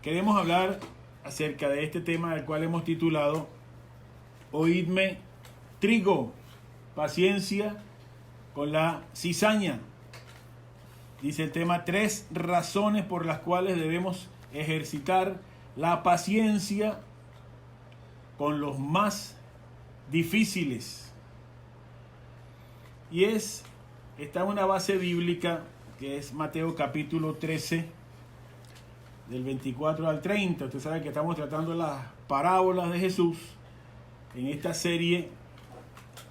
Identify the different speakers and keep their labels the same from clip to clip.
Speaker 1: queremos hablar acerca de este tema del cual hemos titulado Oídme, trigo, paciencia con la cizaña. Dice el tema, 3 razones por las cuales debemos ejercitar la paciencia con los más difíciles. Y está una base bíblica que es Mateo capítulo 13, del 24 al 30. Usted sabe que estamos tratando las parábolas de Jesús en esta serie,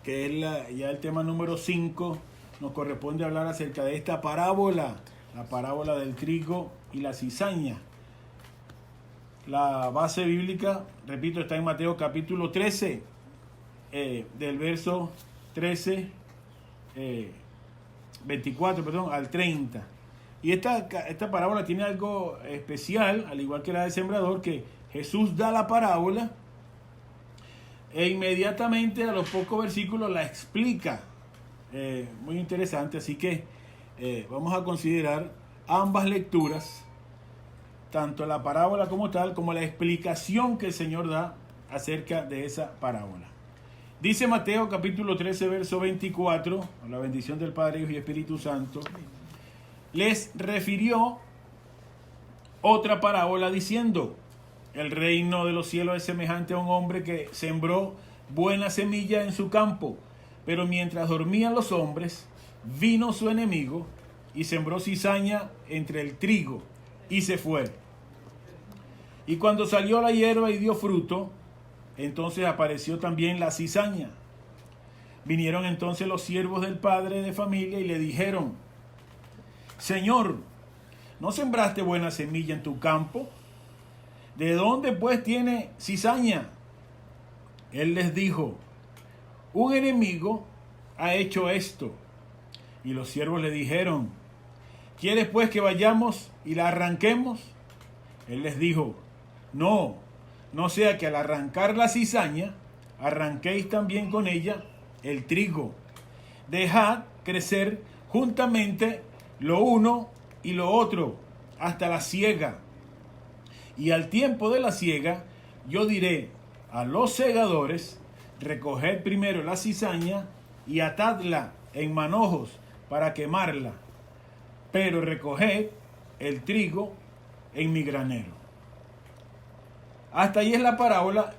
Speaker 1: que es ya el tema número 5. Nos corresponde hablar acerca de esta parábola, la parábola del trigo y la cizaña. La base bíblica, repito, está en Mateo capítulo 13, del verso 24 al 30. Y esta parábola tiene algo especial, al igual que la del sembrador, que Jesús da la parábola e inmediatamente a los pocos versículos la explica. Muy interesante, así que vamos a considerar ambas lecturas, tanto la parábola como tal, como la explicación que el Señor da acerca de esa parábola. Dice Mateo capítulo 13, verso 24, con la bendición del Padre, Hijo y Espíritu Santo, les refirió otra parábola diciendo: el reino de los cielos es semejante a un hombre que sembró buena semilla en su campo, pero mientras dormían los hombres, vino su enemigo y sembró cizaña entre el trigo y se fue. Y cuando salió la hierba y dio fruto, entonces apareció también la cizaña. Vinieron entonces los siervos del padre de familia y le dijeron: Señor, ¿no sembraste buena semilla en tu campo? ¿De dónde pues tiene cizaña? Él les dijo: un enemigo ha hecho esto. Y los siervos le dijeron: ¿quieres pues que vayamos y la arranquemos? Él les dijo: no sea que al arrancar la cizaña, arranquéis también con ella el trigo. Dejad crecer juntamente lo uno y lo otro hasta la siega. Y al tiempo de la siega, yo diré a los segadores: recoged primero la cizaña y atadla en manojos para quemarla, pero recoged el trigo en mi granero. Hasta ahí es la parábola.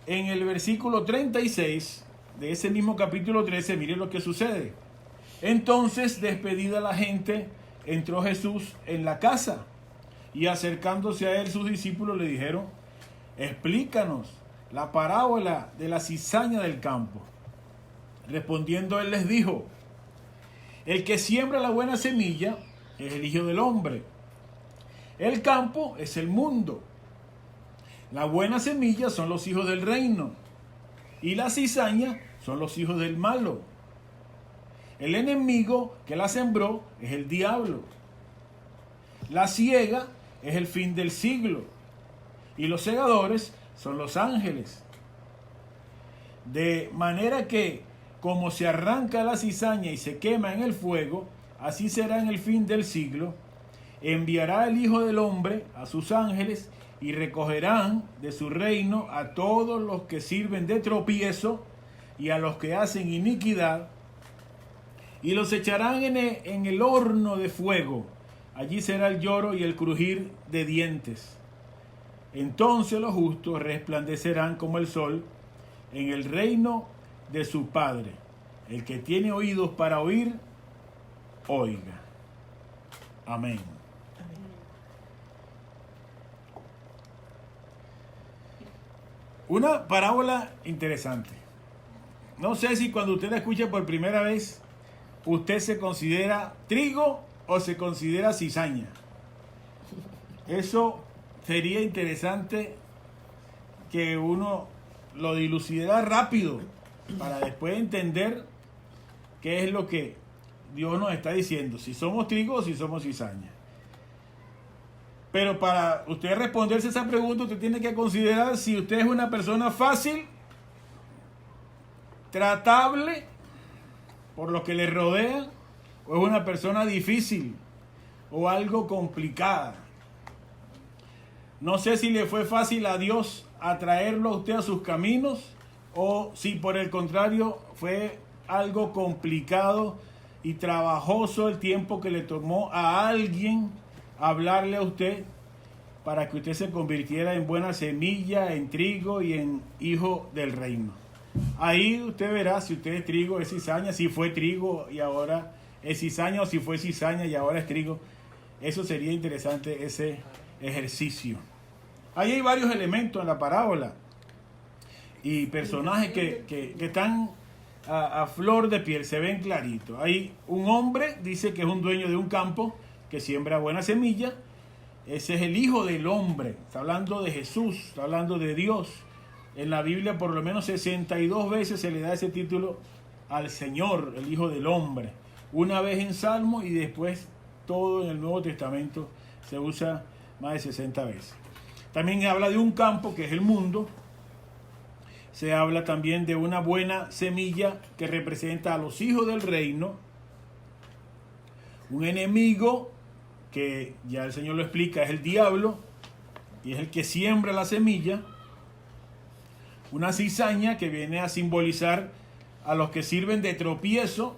Speaker 1: En el versículo 36 de ese mismo capítulo 13, miren lo que sucede. Entonces, despedida la gente, entró Jesús en la casa, y acercándose a él sus discípulos le dijeron: explícanos la parábola de la cizaña del campo. Respondiendo él les dijo: el que siembra la buena semilla es el Hijo del Hombre. El campo es el mundo. La buena semilla son los hijos del reino, y la cizaña son los hijos del malo. El enemigo que la sembró es el diablo. La siega es el fin del siglo, y los segadores son los ángeles. De manera que, como se arranca la cizaña y se quema en el fuego, así será en el fin del siglo. Enviará el Hijo del Hombre a sus ángeles, y recogerán de su reino a todos los que sirven de tropiezo y a los que hacen iniquidad, y los echarán en el horno de fuego. Allí será el lloro y el crujir de dientes. Entonces los justos resplandecerán como el sol en el reino de su Padre. El que tiene oídos para oír, oiga. Amén. Una parábola interesante. No sé si cuando usted la escucha por primera vez, usted se considera trigo o se considera cizaña. Eso sería interesante que uno lo dilucidara rápido para después entender qué es lo que Dios nos está diciendo, si somos trigo o si somos cizaña. Pero para usted responderse esa pregunta, usted tiene que considerar si usted es una persona fácil, tratable por lo que le rodea, o es una persona difícil o algo complicada. No sé si le fue fácil a Dios atraerlo a usted a sus caminos o si por el contrario fue algo complicado y trabajoso el tiempo que le tomó a alguien hablarle a usted para que usted se convirtiera en buena semilla, en trigo y en hijo del reino. Ahí usted verá si usted es trigo, es cizaña, si fue trigo y ahora es cizaña o si fue cizaña y ahora es trigo. Eso sería interesante, ese ejercicio. Ahí hay varios elementos en la parábola y personajes que están a flor de piel, se ven clarito. Hay un hombre, dice que es un dueño de un campo que siembra buena semilla. Ese es el Hijo del Hombre. Está hablando de Jesús, está hablando de Dios. En la Biblia por lo menos 62 veces se le da ese título al Señor, el Hijo del Hombre. Una vez en Salmo y después todo en el Nuevo Testamento se usa más de 60 veces. También habla de un campo que es el mundo. Se habla también de una buena semilla que representa a los hijos del reino. Un enemigo que ya el Señor lo explica, es el diablo y es el que siembra la semilla. Una cizaña que viene a simbolizar a los que sirven de tropiezo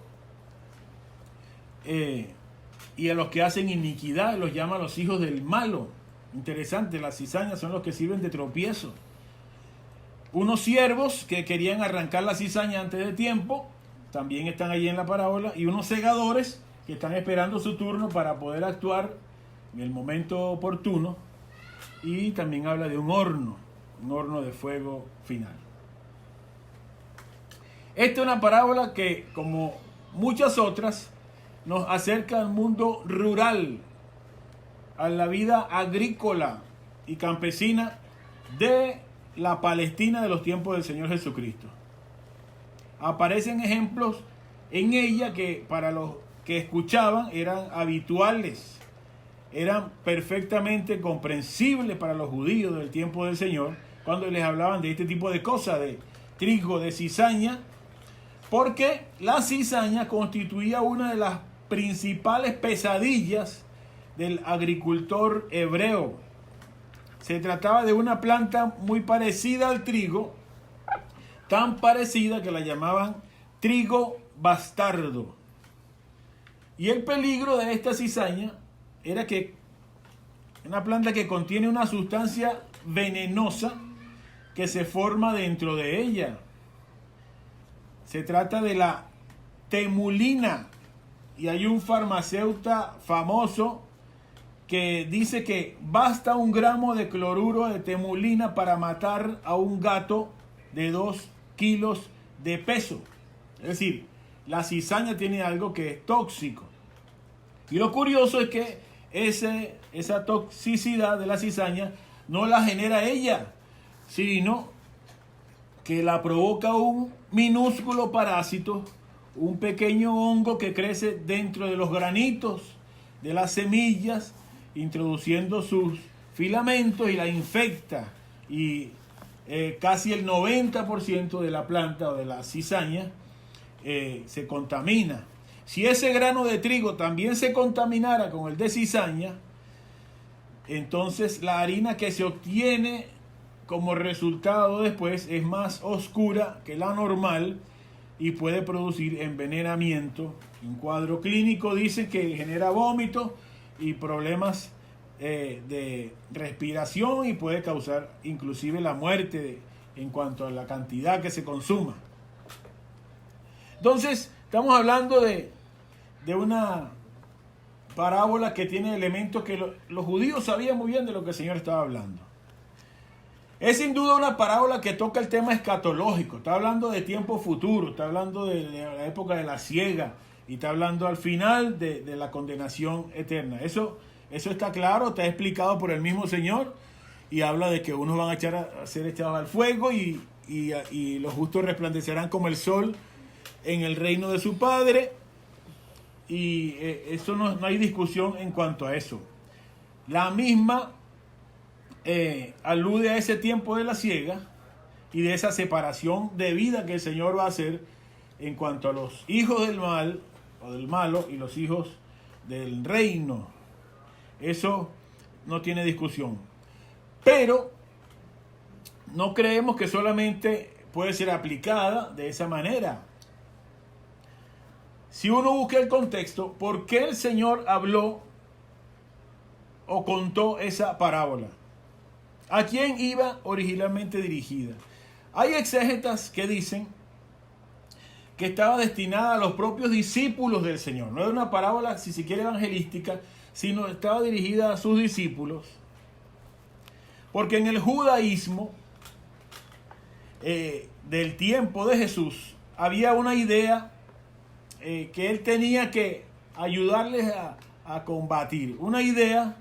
Speaker 1: y a los que hacen iniquidad, los llama los hijos del malo. Interesante, las cizañas son los que sirven de tropiezo. Unos siervos que querían arrancar la cizaña antes de tiempo, también están allí en la parábola, y unos segadores que están esperando su turno para poder actuar en el momento oportuno. Y también habla de un horno de fuego final. Esta es una parábola que, como muchas otras, nos acerca al mundo rural, a la vida agrícola y campesina de la Palestina de los tiempos del Señor Jesucristo. Aparecen ejemplos en ella que para los que escuchaban eran habituales, eran perfectamente comprensibles para los judíos del tiempo del Señor, cuando les hablaban de este tipo de cosas, de trigo, de cizaña, porque la cizaña constituía una de las principales pesadillas del agricultor hebreo. Se trataba de una planta muy parecida al trigo, tan parecida que la llamaban trigo bastardo. Y el peligro de esta cizaña era que una planta que contiene una sustancia venenosa que se forma dentro de ella. Se trata de la temulina. Y hay un farmacéutico famoso que dice que basta 1 gramo de cloruro de temulina para matar a un gato de 2 kilos de peso. Es decir, la cizaña tiene algo que es tóxico. Y lo curioso es que esa toxicidad de la cizaña no la genera ella, sino que la provoca un minúsculo parásito, un pequeño hongo que crece dentro de los granitos de las semillas, introduciendo sus filamentos y la infecta. Y casi el 90% de la planta o de la cizaña se contamina. Si ese grano de trigo también se contaminara con el de cizaña, entonces la harina que se obtiene como resultado después es más oscura que la normal y puede producir envenenamiento. Un cuadro clínico dice que genera vómito y problemas de respiración y puede causar inclusive la muerte en cuanto a la cantidad que se consuma. Entonces, estamos hablando de una parábola que tiene elementos que los judíos sabían muy bien de lo que el Señor estaba hablando. Es sin duda una parábola que toca el tema escatológico, está hablando de tiempo futuro, está hablando de la época de la siega y está hablando al final de la condenación eterna. Eso está claro, está explicado por el mismo Señor y habla de que unos van a ser echados al fuego y los justos resplandecerán como el sol en el reino de su Padre. Y eso no hay discusión en cuanto a eso. La misma alude a ese tiempo de la siega y de esa separación de vida que el Señor va a hacer en cuanto a los hijos del mal o del malo y los hijos del reino. Eso no tiene discusión. Pero no creemos que solamente puede ser aplicada de esa manera. Si uno busca el contexto, ¿por qué el Señor habló o contó esa parábola? ¿A quién iba originalmente dirigida? Hay exégetas que dicen que estaba destinada a los propios discípulos del Señor. No era una parábola, si se quiere, evangelística, sino estaba dirigida a sus discípulos. Porque en el judaísmo del tiempo de Jesús había una idea que él tenía que ayudarles a combatir. Una idea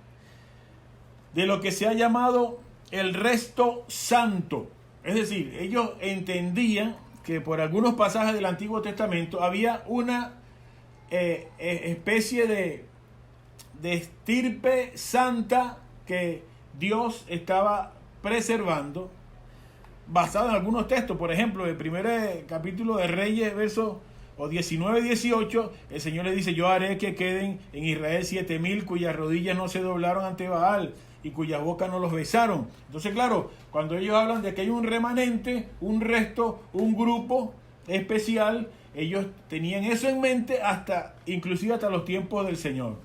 Speaker 1: de lo que se ha llamado el resto santo. Es decir, ellos entendían que por algunos pasajes del Antiguo Testamento había una especie de estirpe santa que Dios estaba preservando, basado en algunos textos. Por ejemplo, el primer capítulo de Reyes, versos 19 y 18, el Señor le dice: yo haré que queden en Israel 7,000 cuyas rodillas no se doblaron ante Baal y cuyas bocas no los besaron. Entonces, claro, cuando ellos hablan de que hay un remanente, un resto, un grupo especial, ellos tenían eso en mente inclusive hasta los tiempos del Señor.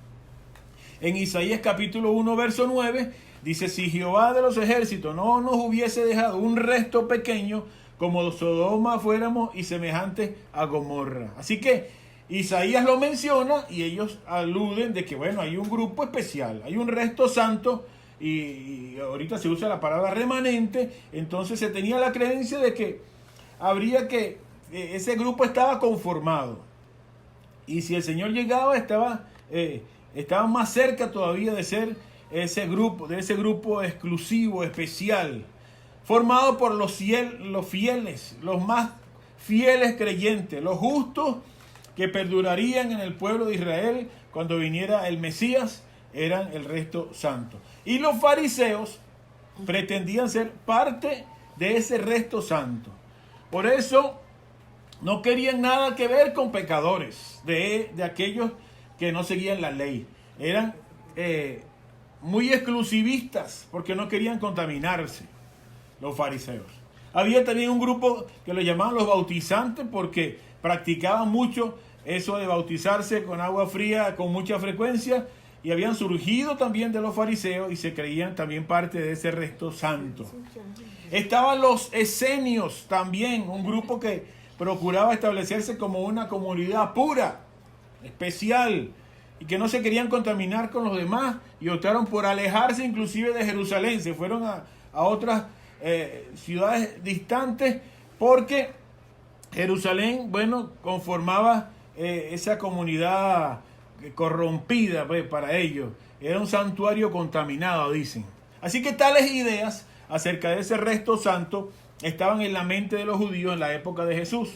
Speaker 1: En Isaías capítulo 1, verso 9, dice: si Jehová de los ejércitos no nos hubiese dejado un resto pequeño, como Sodoma fuéramos y semejantes a Gomorra. Así que Isaías lo menciona y ellos aluden de que, bueno, hay un grupo especial, hay un resto santo, y ahorita se usa la palabra remanente. Entonces se tenía la creencia de que ese grupo estaba conformado, y si el Señor llegaba estaba más cerca todavía de ser ese grupo exclusivo, especial, formado por los fieles, los más fieles creyentes, los justos que perdurarían en el pueblo de Israel cuando viniera el Mesías, eran el resto santo. Y los fariseos pretendían ser parte de ese resto santo. Por eso no querían nada que ver con pecadores, de aquellos que no seguían la ley. Eran muy exclusivistas porque no querían contaminarse, los fariseos. Había también un grupo que lo llamaban los bautizantes, porque practicaban mucho eso de bautizarse con agua fría con mucha frecuencia, y habían surgido también de los fariseos y se creían también parte de ese resto santo. Estaban los esenios también, un grupo que procuraba establecerse como una comunidad pura, especial, y que no se querían contaminar con los demás, y optaron por alejarse inclusive de Jerusalén. Se fueron a otras ciudades distantes, porque Jerusalén, bueno, conformaba esa comunidad corrompida, pues, para ellos. Era un santuario contaminado, dicen. Así que tales ideas acerca de ese resto santo estaban en la mente de los judíos en la época de Jesús.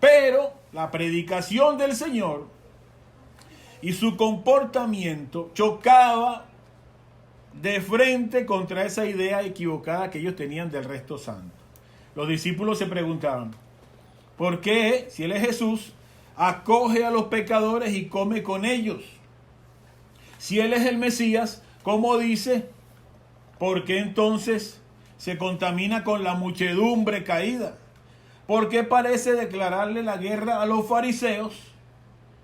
Speaker 1: Pero la predicación del Señor y su comportamiento chocaba de frente contra esa idea equivocada que ellos tenían del resto santo. Los discípulos se preguntaban: ¿por qué, si Él es Jesús, acoge a los pecadores y come con ellos? Si Él es el Mesías, ¿cómo dice? ¿Por qué entonces se contamina con la muchedumbre caída? ¿Por qué parece declararle la guerra a los fariseos?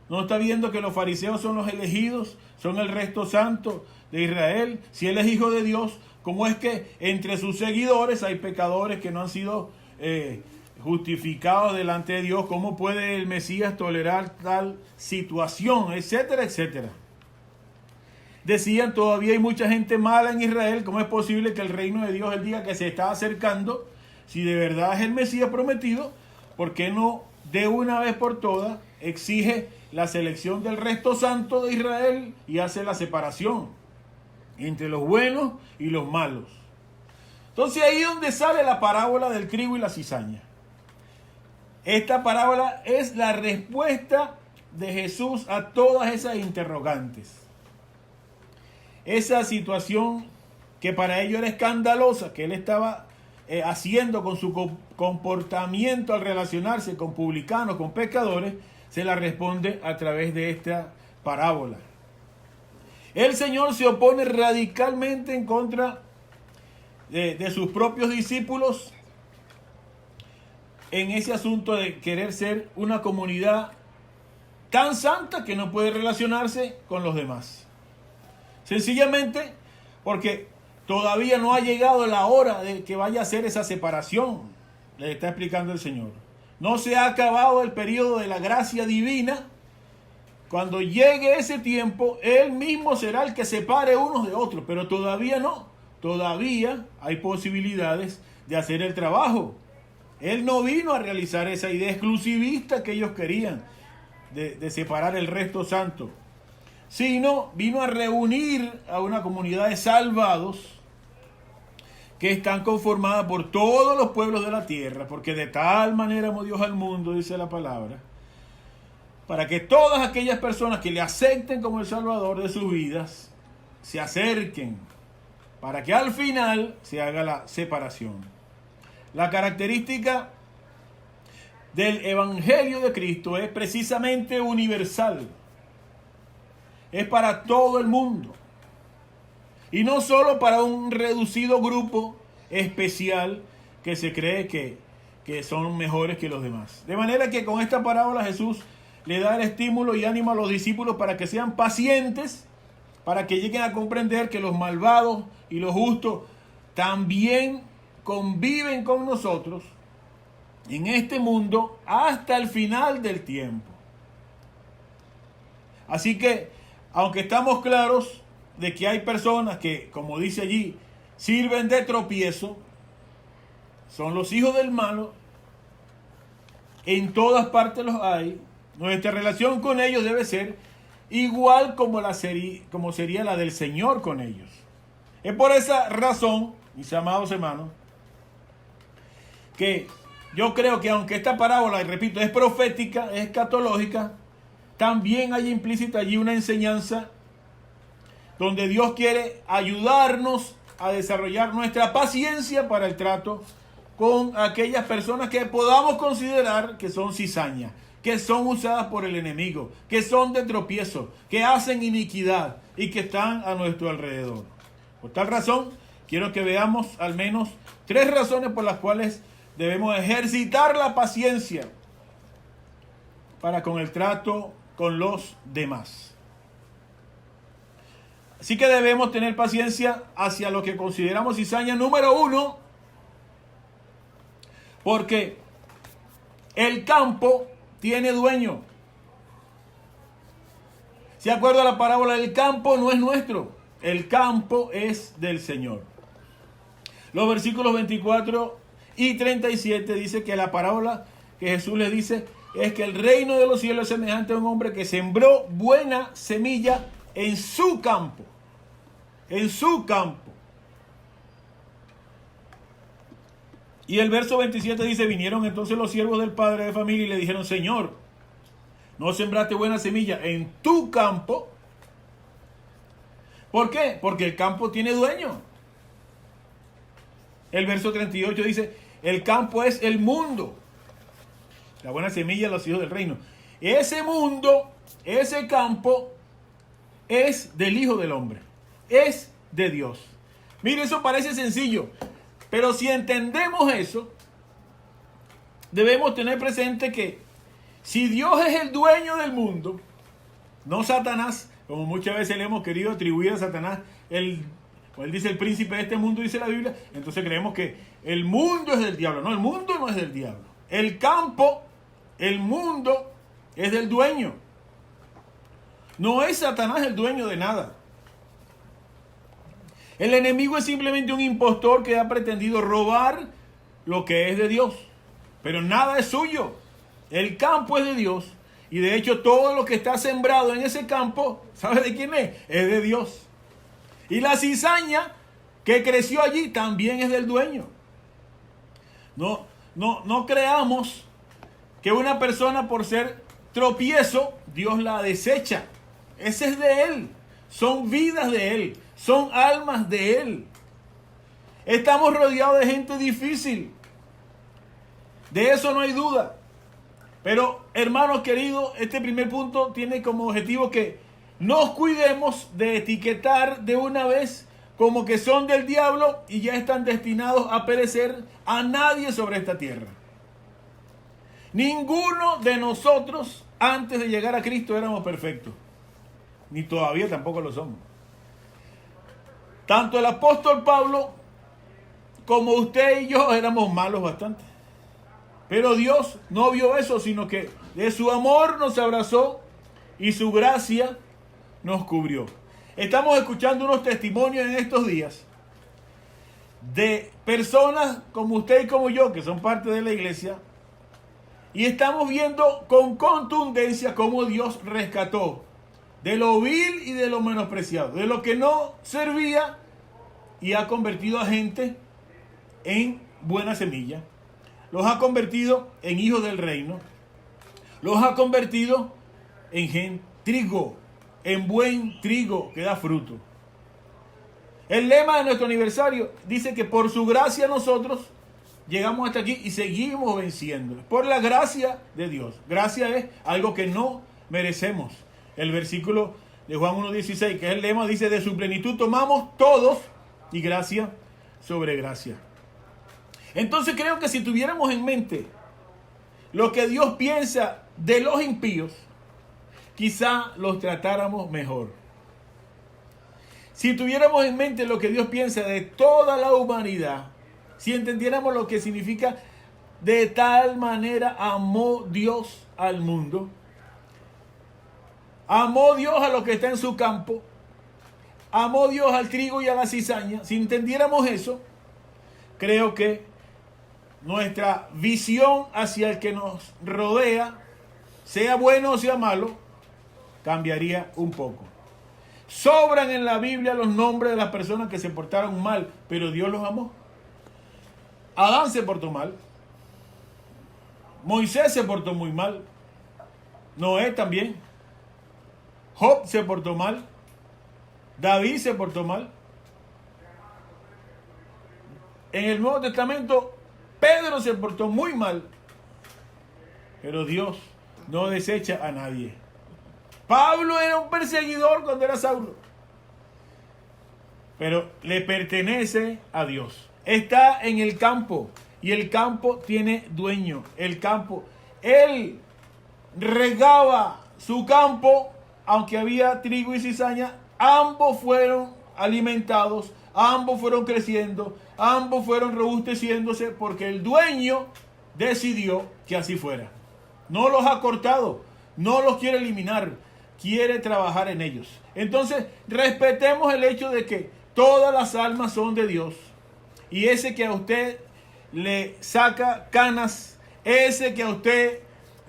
Speaker 1: ¿No está viendo que los fariseos son los elegidos, son el resto santo de Israel? Si Él es hijo de Dios, ¿cómo es que entre sus seguidores hay pecadores que no han sido justificados delante de Dios? ¿Cómo puede el Mesías tolerar tal situación? Etcétera, etcétera. Decían: todavía hay mucha gente mala en Israel. ¿Cómo es posible que el reino de Dios, el día que se está acercando, si de verdad es el Mesías prometido, por qué no de una vez por todas exige la selección del resto santo de Israel y hace la separación entre los buenos y los malos? Entonces ahí es donde sale la parábola del trigo y la cizaña. Esta parábola es la respuesta de Jesús a todas esas interrogantes. Esa situación que para ellos era escandalosa, que Él estaba haciendo con su comportamiento al relacionarse con publicanos, con pecadores, se la responde a través de esta parábola. El Señor se opone radicalmente en contra de sus propios discípulos en ese asunto de querer ser una comunidad tan santa que no puede relacionarse con los demás. Sencillamente porque todavía no ha llegado la hora de que vaya a hacer esa separación, le está explicando el Señor. No se ha acabado el periodo de la gracia divina. Cuando llegue ese tiempo, Él mismo será el que separe unos de otros, pero todavía no. Todavía hay posibilidades de hacer el trabajo. Él no vino a realizar esa idea exclusivista que ellos querían, de separar el resto santo, sino vino a reunir a una comunidad de salvados que están conformadas por todos los pueblos de la tierra, porque de tal manera amó Dios al mundo, dice la palabra, para que todas aquellas personas que le acepten como el Salvador de sus vidas, se acerquen, para que al final se haga la separación. La característica del Evangelio de Cristo es precisamente universal. Es para todo el mundo. Y no solo para un reducido grupo especial que se cree que son mejores que los demás. De manera que con esta parábola Jesús le da el estímulo y ánimo a los discípulos para que sean pacientes, para que lleguen a comprender que los malvados y los justos también conviven con nosotros en este mundo hasta el final del tiempo. Así que, aunque estamos claros de que hay personas que, como dice allí, sirven de tropiezo, son los hijos del malo, en todas partes los hay, nuestra relación con ellos debe ser igual como sería la del Señor con ellos. Es por esa razón, mis amados hermanos, que yo creo que aunque esta parábola, y repito, es profética, es escatológica, también hay implícita allí una enseñanza donde Dios quiere ayudarnos a desarrollar nuestra paciencia para el trato con aquellas personas que podamos considerar que son cizaña, que son usadas por el enemigo, que son de tropiezo, que hacen iniquidad y que están a nuestro alrededor. Por tal razón, quiero que veamos al menos 3 razones por las cuales debemos ejercitar la paciencia para con el trato con los demás. Así que debemos tener paciencia hacia lo que consideramos cizaña. Número 1, porque el campo tiene dueño. ¿Se acuerda la parábola? El campo no es nuestro, el campo es del Señor. Los versículos 24 y 37 dice que la parábola que Jesús le dice es que el reino de los cielos es semejante a un hombre que sembró buena semilla en su campo. En su campo. Y el verso 27 dice: vinieron entonces los siervos del padre de familia y le dijeron: Señor, ¿no sembraste buena semilla en tu campo? ¿Por qué? Porque el campo tiene dueño. El verso 38 dice: el campo es el mundo. La buena semilla de los hijos del reino. Ese mundo, ese campo, es del Hijo del Hombre. Es de Dios. Mire, eso parece sencillo. Pero si entendemos eso, debemos tener presente que si Dios es el dueño del mundo, no Satanás, como muchas veces le hemos querido atribuir a Satanás, él dice el príncipe de este mundo, dice la Biblia, entonces creemos que el mundo es del diablo. No, el mundo no es del diablo. El campo, el mundo, es del dueño. No es Satanás el dueño de nada. El enemigo es simplemente un impostor que ha pretendido robar lo que es de Dios. Pero nada es suyo. El campo es de Dios. Y de hecho todo lo que está sembrado en ese campo, ¿sabe de quién es? Es de Dios. Y la cizaña que creció allí también es del dueño. No creamos que una persona por ser tropiezo, Dios la desecha. Ese es de Él. Son vidas de Él. Son almas de Él. Estamos rodeados de gente difícil. De eso no hay duda. Pero, hermanos queridos, este primer punto tiene como objetivo que nos cuidemos de etiquetar de una vez como que son del diablo y ya están destinados a perecer. A nadie sobre esta tierra. Ninguno de nosotros antes de llegar a Cristo éramos perfectos. Ni todavía tampoco lo somos. Tanto el apóstol Pablo como usted y yo éramos malos bastante. Pero Dios no vio eso, sino que de su amor nos abrazó y su gracia nos cubrió. Estamos escuchando unos testimonios en estos días de personas como usted y como yo, que son parte de la iglesia, y estamos viendo con contundencia cómo Dios rescató de lo vil y de lo menospreciado, de lo que no servía, y ha convertido a gente en buena semilla. Los ha convertido en hijos del reino. Los ha convertido en trigo, en buen trigo que da fruto. El lema de nuestro aniversario dice que por su gracia nosotros llegamos hasta aquí y seguimos venciendo. Por la gracia de Dios. Gracia es algo que no merecemos. El versículo de Juan 1:16, que es el lema, dice: de su plenitud tomamos todos, y gracia sobre gracia. Entonces creo que si tuviéramos en mente lo que Dios piensa de los impíos, quizá los tratáramos mejor. Si tuviéramos en mente lo que Dios piensa de toda la humanidad, si entendiéramos lo que significa de tal manera amó Dios al mundo, amó Dios a lo que está en su campo, amó Dios al trigo y a la cizaña, si entendiéramos eso, creo que nuestra visión hacia el que nos rodea, sea bueno o sea malo, cambiaría un poco. Sobran en la Biblia los nombres de las personas que se portaron mal, pero Dios los amó. Adán se portó mal. Moisés se portó muy mal. Noé también. Job se portó mal. David se portó mal. En el Nuevo Testamento, Pedro se portó muy mal. Pero Dios no desecha a nadie. Pablo era un perseguidor cuando era Saulo. Pero le pertenece a Dios. Está en el campo. Y el campo tiene dueño. El campo. Él regaba su campo, aunque había trigo y cizaña. Ambos fueron alimentados. Ambos fueron creciendo. Ambos fueron robusteciéndose, porque el dueño decidió que así fuera. No los ha cortado. No los quiere eliminar. Quiere trabajar en ellos. Entonces, respetemos el hecho de que todas las almas son de Dios. Y ese que a usted le saca canas, ese que a usted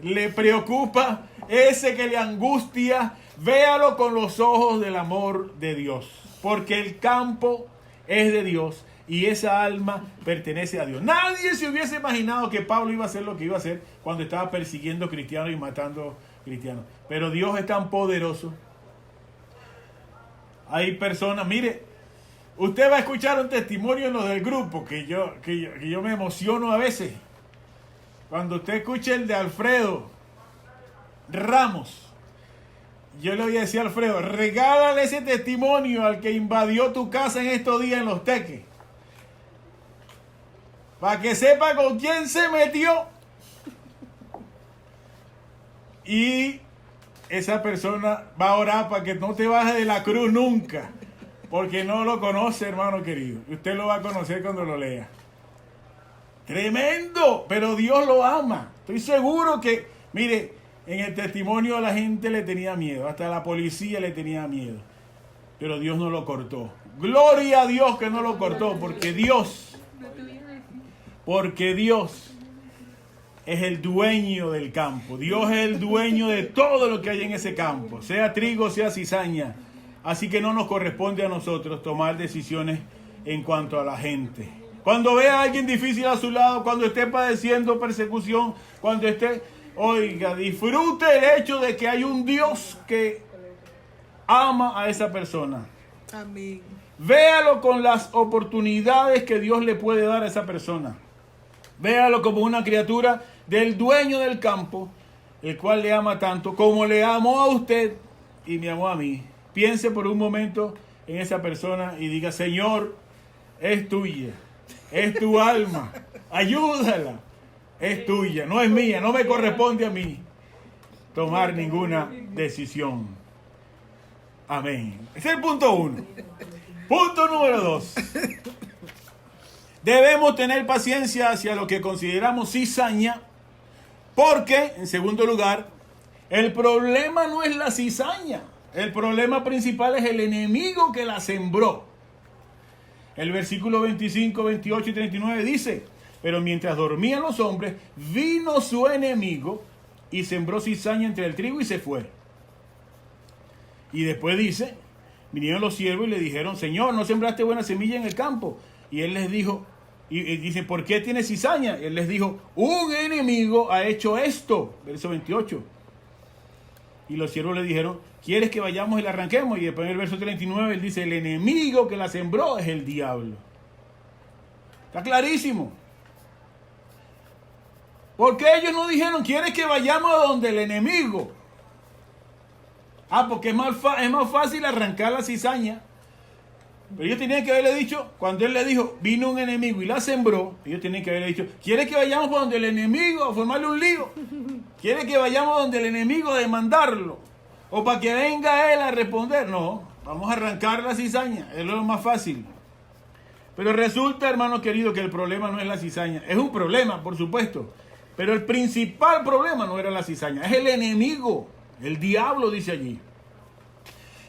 Speaker 1: le preocupa, ese que le angustia, véalo con los ojos del amor de Dios. Porque el campo es de Dios y esa alma pertenece a Dios. Nadie se hubiese imaginado que Pablo iba a hacer lo que iba a hacer cuando estaba persiguiendo cristianos y matando cristianos. Pero Dios es tan poderoso. Hay personas, mire, usted va a escuchar un testimonio en los del grupo que yo me emociono a veces. Cuando usted escuche el de Alfredo Ramos, yo le voy a decir a Alfredo: regálale ese testimonio al que invadió tu casa en estos días en Los Teques, para que sepa con quién se metió. Y esa persona va a orar para que no te bajes de la cruz nunca, porque no lo conoce, hermano querido. Usted lo va a conocer cuando lo lea. Tremendo, pero Dios lo ama. Estoy seguro que, mire, en el testimonio la gente le tenía miedo, hasta la policía le tenía miedo, pero Dios no lo cortó. Gloria a Dios que no lo cortó, porque Dios es el dueño del campo. Dios es el dueño de todo lo que hay en ese campo, sea trigo, sea cizaña. Así que no nos corresponde a nosotros tomar decisiones en cuanto a la gente. Cuando vea a alguien difícil a su lado, cuando esté padeciendo persecución, cuando esté, oiga, disfrute el hecho de que hay un Dios que ama a esa persona.
Speaker 2: Amén.
Speaker 1: Véalo con las oportunidades que Dios le puede dar a esa persona. Véalo como una criatura del dueño del campo, el cual le ama tanto como le amó a usted y me amó a mí. Piense por un momento en esa persona y diga, Señor, es tuya, es tu alma, ayúdala, es tuya, no es mía, no me corresponde a mí tomar ninguna decisión. Amén. Ese es el punto 1. Punto número 2. Debemos tener paciencia hacia lo que consideramos cizaña, porque, en segundo lugar, el problema no es la cizaña. El problema principal es el enemigo que la sembró. El versículo 25, 28 y 39 dice, pero mientras dormían los hombres, vino su enemigo y sembró cizaña entre el trigo y se fue. Y después dice, vinieron los siervos y le dijeron, Señor, ¿no sembraste buena semilla en el campo? Y él les dijo, y dice, ¿por qué tiene cizaña? Y él les dijo, un enemigo ha hecho esto. Verso 28. Y los siervos le dijeron, ¿quieres que vayamos y la arranquemos? Y después en el verso 39 él dice, el enemigo que la sembró es el diablo. Está clarísimo. Porque ellos no dijeron, ¿quieres que vayamos a donde el enemigo? Porque es más fácil arrancar la cizaña. Pero ellos tenían que haberle dicho, cuando él le dijo, vino un enemigo y la sembró, ellos tenían que haberle dicho, ¿quiere que vayamos por donde el enemigo a formarle un lío? ¿Quiere que vayamos donde el enemigo a demandarlo? ¿O para que venga él a responder? No, vamos a arrancar la cizaña, es lo más fácil. Pero resulta, hermano querido, que el problema no es la cizaña. Es un problema, por supuesto, pero el principal problema no era la cizaña, es el enemigo, el diablo, dice allí.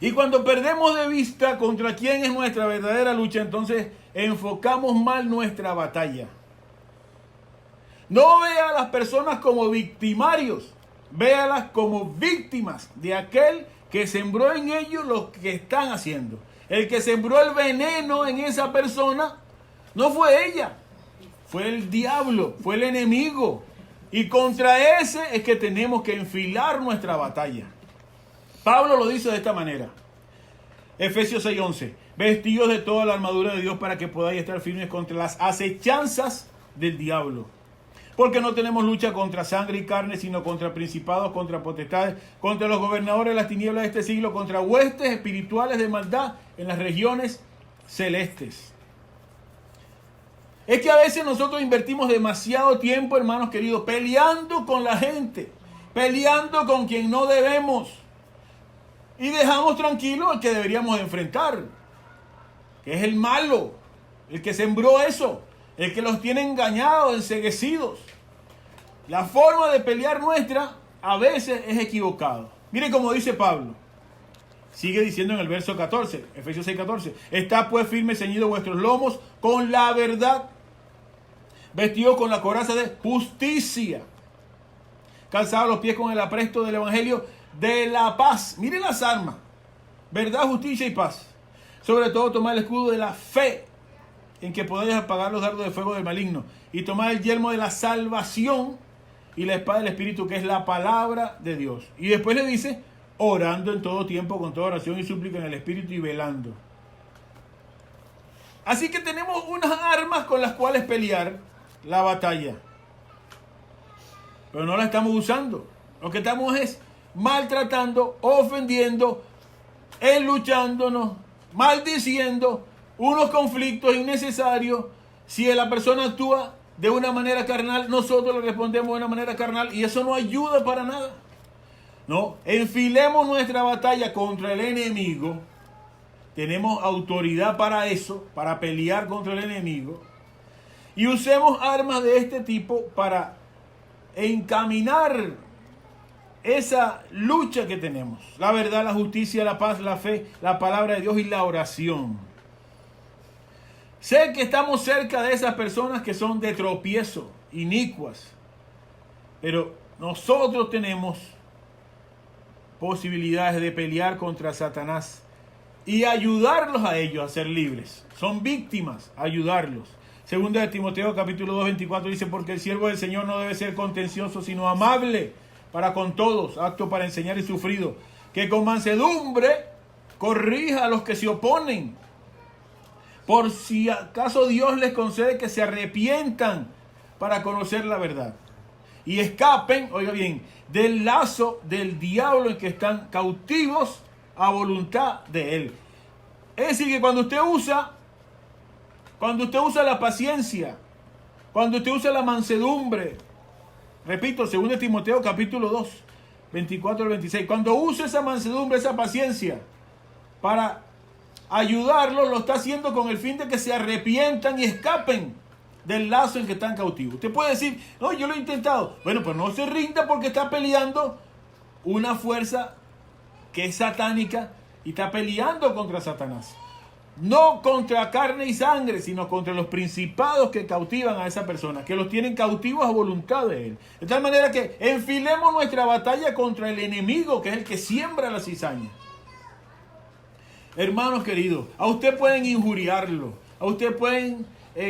Speaker 1: Y cuando perdemos de vista contra quién es nuestra verdadera lucha, entonces enfocamos mal nuestra batalla. No vea a las personas como victimarios, véalas como víctimas de aquel que sembró en ellos lo que están haciendo. El que sembró el veneno en esa persona no fue ella, fue el diablo, fue el enemigo. Y contra ese es que tenemos que enfilar nuestra batalla. Pablo lo dice de esta manera. Efesios 6:11. Vestidos de toda la armadura de Dios para que podáis estar firmes contra las acechanzas del diablo. Porque no tenemos lucha contra sangre y carne, sino contra principados, contra potestades, contra los gobernadores de las tinieblas de este siglo, contra huestes espirituales de maldad en las regiones celestes. Es que a veces nosotros invertimos demasiado tiempo, hermanos queridos, peleando con la gente, peleando con quien no debemos. Y dejamos tranquilo al que deberíamos enfrentar, que es el malo, el que sembró eso, el que los tiene engañados, enceguecidos. La forma de pelear nuestra a veces es equivocada. Miren cómo dice Pablo. Sigue diciendo en el verso 14, Efesios 6:14. Está pues firme ceñido vuestros lomos con la verdad, vestidos con la coraza de justicia, calzados los pies con el apresto del evangelio de la paz. Miren las armas: verdad, justicia y paz. Sobre todo tomar el escudo de la fe, en que podéis apagar los dardos de fuego del maligno, y tomar el yelmo de la salvación y la espada del Espíritu, que es la palabra de Dios. Y después le dice, orando en todo tiempo con toda oración y súplica en el Espíritu y velando. Así que tenemos unas armas con las cuales pelear la batalla, pero no las estamos usando. Lo que estamos es maltratando, ofendiendo, enluchándonos, maldiciendo, unos conflictos innecesarios. Si la persona actúa de una manera carnal, nosotros le respondemos de una manera carnal, y eso no ayuda para nada. No, enfilemos nuestra batalla contra el enemigo. Tenemos autoridad para eso, para pelear contra el enemigo, y usemos armas de este tipo para encaminar esa lucha que tenemos: la verdad, la justicia, la paz, la fe, la palabra de Dios y la oración. Sé que estamos cerca de esas personas que son de tropiezo, inicuas, pero nosotros tenemos posibilidades de pelear contra Satanás y ayudarlos a ellos a ser libres. Son víctimas, ayudarlos. Segunda de Timoteo capítulo 2:24 dice: porque el siervo del Señor no debe ser contencioso, sino amable para con todos, apto para enseñar y sufrido, que con mansedumbre corrija a los que se oponen, por si acaso Dios les concede que se arrepientan para conocer la verdad y escapen, oiga bien, del lazo del diablo en que están cautivos a voluntad de él. Es decir, que cuando usted usa la paciencia, cuando usted usa la mansedumbre, repito, 2 Timoteo capítulo 2, 24 al 26, cuando usa esa mansedumbre, esa paciencia para ayudarlos, lo está haciendo con el fin de que se arrepientan y escapen del lazo en que están cautivos. Usted puede decir, no, yo lo he intentado. Bueno, pero no se rinda porque está peleando una fuerza que es satánica y está peleando contra Satanás. No contra carne y sangre, sino contra los principados que cautivan a esa persona, que los tienen cautivos a voluntad de él. De tal manera que enfilemos nuestra batalla contra el enemigo, que es el que siembra la cizaña. Hermanos queridos, a usted pueden injuriarlo, a usted pueden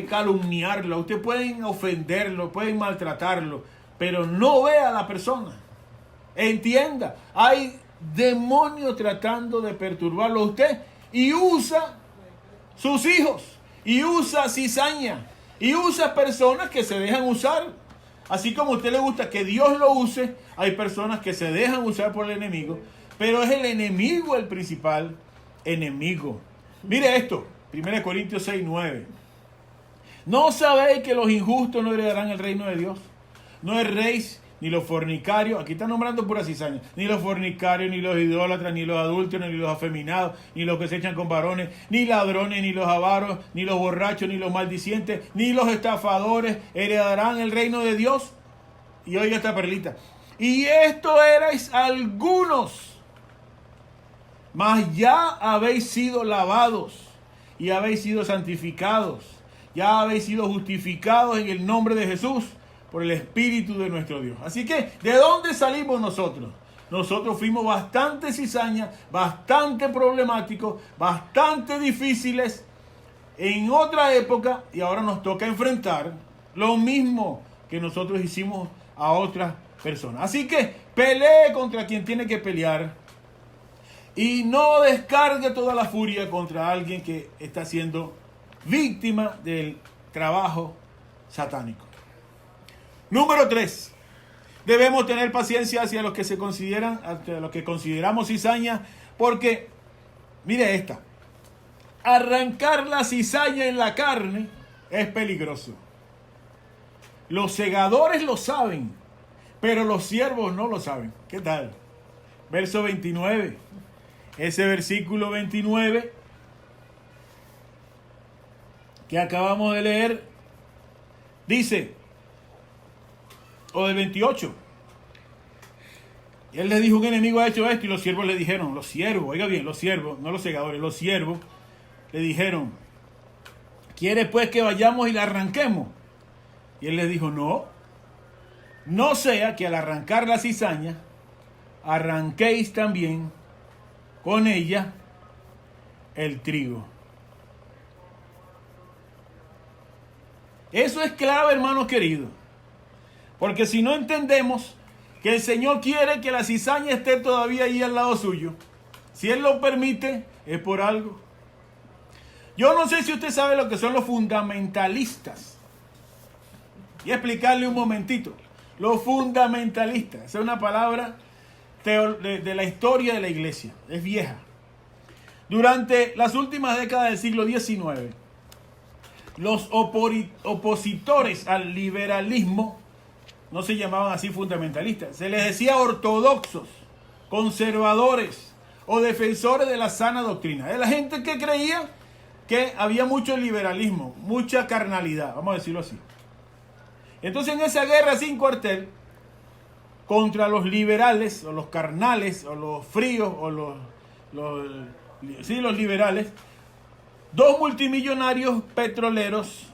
Speaker 1: calumniarlo, a usted pueden ofenderlo, pueden maltratarlo, pero no vea a la persona. Entienda, hay demonios tratando de perturbarlo a usted y usa sus hijos, y usa cizaña, y usa personas que se dejan usar. Así como a usted le gusta que Dios lo use, hay personas que se dejan usar por el enemigo, pero es el enemigo el principal enemigo. Mire esto, 1 Corintios 6, 9. ¿No sabéis que los injustos no heredarán el reino de Dios? No erréis, ni los fornicarios, aquí está nombrando pura cizaña, ni los fornicarios, ni los idólatras, ni los adúlteros, ni los afeminados, ni los que se echan con varones, ni ladrones, ni los avaros, ni los borrachos, ni los maldicientes, ni los estafadores heredarán el reino de Dios. Y oiga esta perlita. Y esto erais algunos, mas ya habéis sido lavados y habéis sido santificados, ya habéis sido justificados en el nombre de Jesús por el Espíritu de nuestro Dios. Así que, ¿de dónde salimos nosotros? Nosotros fuimos bastante cizaña, bastante problemáticos, bastante difíciles en otra época, y ahora nos toca enfrentar lo mismo que nosotros hicimos a otras personas. Así que pelee contra quien tiene que pelear y no descargue toda la furia contra alguien que está siendo víctima del trabajo satánico. Número 3. Debemos tener paciencia hacia los que se consideran, hacia los que consideramos cizaña, porque, mire esta, arrancar la cizaña en la carne es peligroso. Los segadores lo saben, pero los siervos no lo saben. ¿Qué tal? Verso 29. Ese versículo 29 que acabamos de leer dice, o del 28, y él le dijo, un enemigo ha hecho esto, y los siervos le dijeron, los siervos, oiga bien, los siervos, no los segadores, los siervos le dijeron, ¿quieres pues que vayamos y la arranquemos? Y él les dijo, no sea que al arrancar la cizaña arranquéis también con ella el trigo. Eso es clave, hermanos queridos. Porque si no entendemos que el Señor quiere que la cizaña esté todavía ahí al lado suyo, si Él lo permite, es por algo. Yo no sé si usted sabe lo que son los fundamentalistas. Y explicarle un momentito. Los fundamentalistas, esa es una palabra de la historia de la iglesia, es vieja. Durante las últimas décadas del siglo XIX, los opositores al liberalismo no se llamaban así fundamentalistas, se les decía ortodoxos, conservadores o defensores de la sana doctrina. Es la gente que creía que había mucho liberalismo, mucha carnalidad, vamos a decirlo así. Entonces, en esa guerra sin cuartel contra los liberales o los carnales o los fríos o los liberales, dos multimillonarios petroleros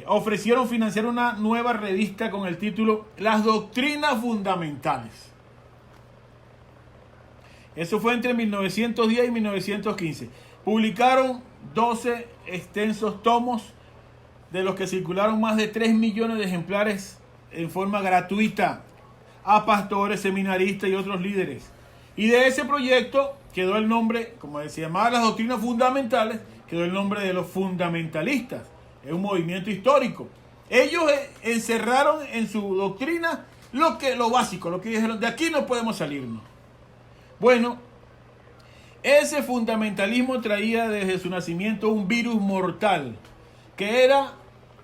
Speaker 1: ofrecieron financiar una nueva revista con el título Las Doctrinas Fundamentales. Eso fue entre 1910 y 1915. Publicaron 12 extensos tomos, de los que circularon más de 3 millones de ejemplares en forma gratuita a pastores, seminaristas y otros líderes. Y de ese proyecto quedó el nombre, como se llamaba Las Doctrinas Fundamentales, quedó el nombre de los fundamentalistas. Es un movimiento histórico. Ellos encerraron en su doctrina lo básico, lo que dijeron, de aquí no podemos salirnos. Bueno, ese fundamentalismo traía desde su nacimiento un virus mortal, que era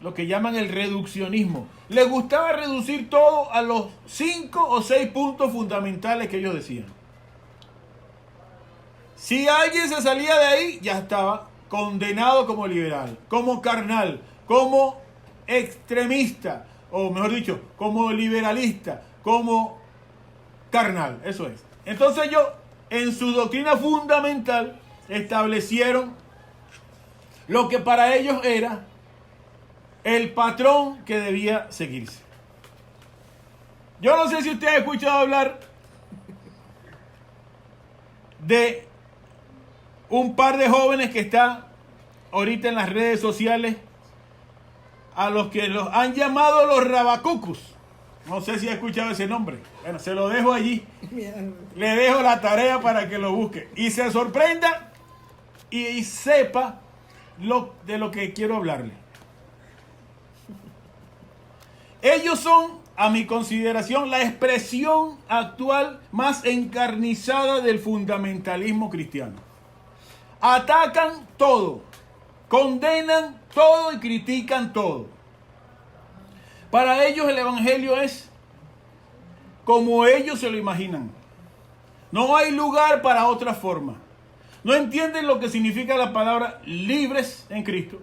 Speaker 1: lo que llaman el reduccionismo. Les gustaba reducir todo a los 5 o 6 puntos fundamentales que ellos decían. Si alguien se salía de ahí, ya estaba condenado como liberal, como carnal, como extremista, o mejor dicho, como liberalista, como carnal, eso es. Entonces ellos, en su doctrina fundamental, establecieron lo que para ellos era el patrón que debía seguirse. Yo no sé si usted ha escuchado hablar de un par de jóvenes que están ahorita en las redes sociales, a los que los han llamado los rabacucus. No sé si ha escuchado ese nombre. Bueno, se lo dejo allí. Le dejo la tarea para que lo busque y se sorprenda y sepa de lo que quiero hablarle. Ellos son, a mi consideración, la expresión actual más encarnizada del fundamentalismo cristiano. Atacan todo, condenan todo y critican todo. Para ellos el evangelio es como ellos se lo imaginan. No hay lugar para otra forma. No entienden lo que significa la palabra libres en Cristo.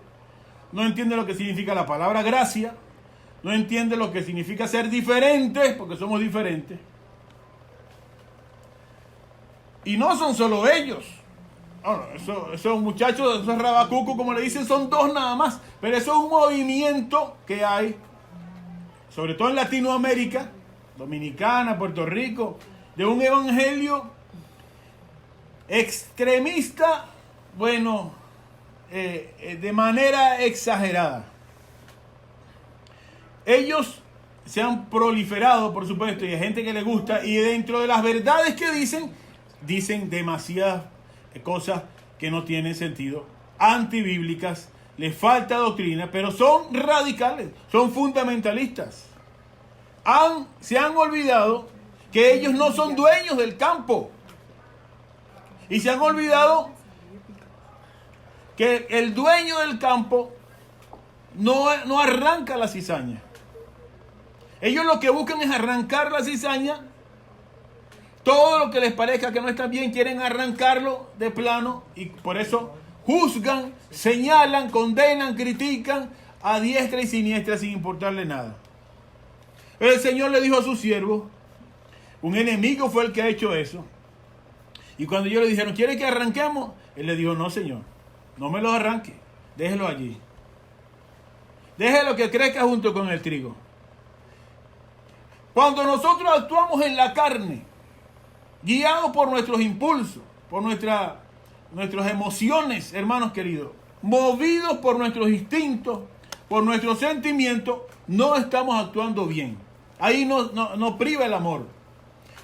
Speaker 1: No entienden lo que significa la palabra gracia. No entienden lo que significa ser diferentes, porque somos diferentes. Y no son solo ellos. Esos muchachos, esos rabacucos, como le dicen, son 2 nada más. Pero eso es un movimiento que hay, sobre todo en Latinoamérica, Dominicana, Puerto Rico, de un evangelio extremista, bueno, de manera exagerada. Ellos se han proliferado, por supuesto, y hay gente que le gusta, y dentro de las verdades que dicen demasiadas cosas que no tienen sentido, antibíblicas, les falta doctrina, pero son radicales, son fundamentalistas. Se han olvidado que ellos no son dueños del campo. Y se han olvidado que el dueño del campo no arranca la cizaña. Ellos lo que buscan es arrancar la cizaña. Todo lo que les parezca que no está bien, quieren arrancarlo de plano. Y por eso juzgan, señalan, condenan, critican a diestra y siniestra sin importarle nada. El Señor le dijo a su siervo, un enemigo fue el que ha hecho eso. Y cuando ellos le dijeron, ¿quiere que arranquemos? Él le dijo, no, Señor, no me lo arranque, déjelo allí. Déjelo que crezca junto con el trigo. Cuando nosotros actuamos en la carne, guiados por nuestros impulsos, por nuestras emociones, hermanos queridos, movidos por nuestros instintos, por nuestros sentimientos, no estamos actuando bien. Ahí nos priva el amor.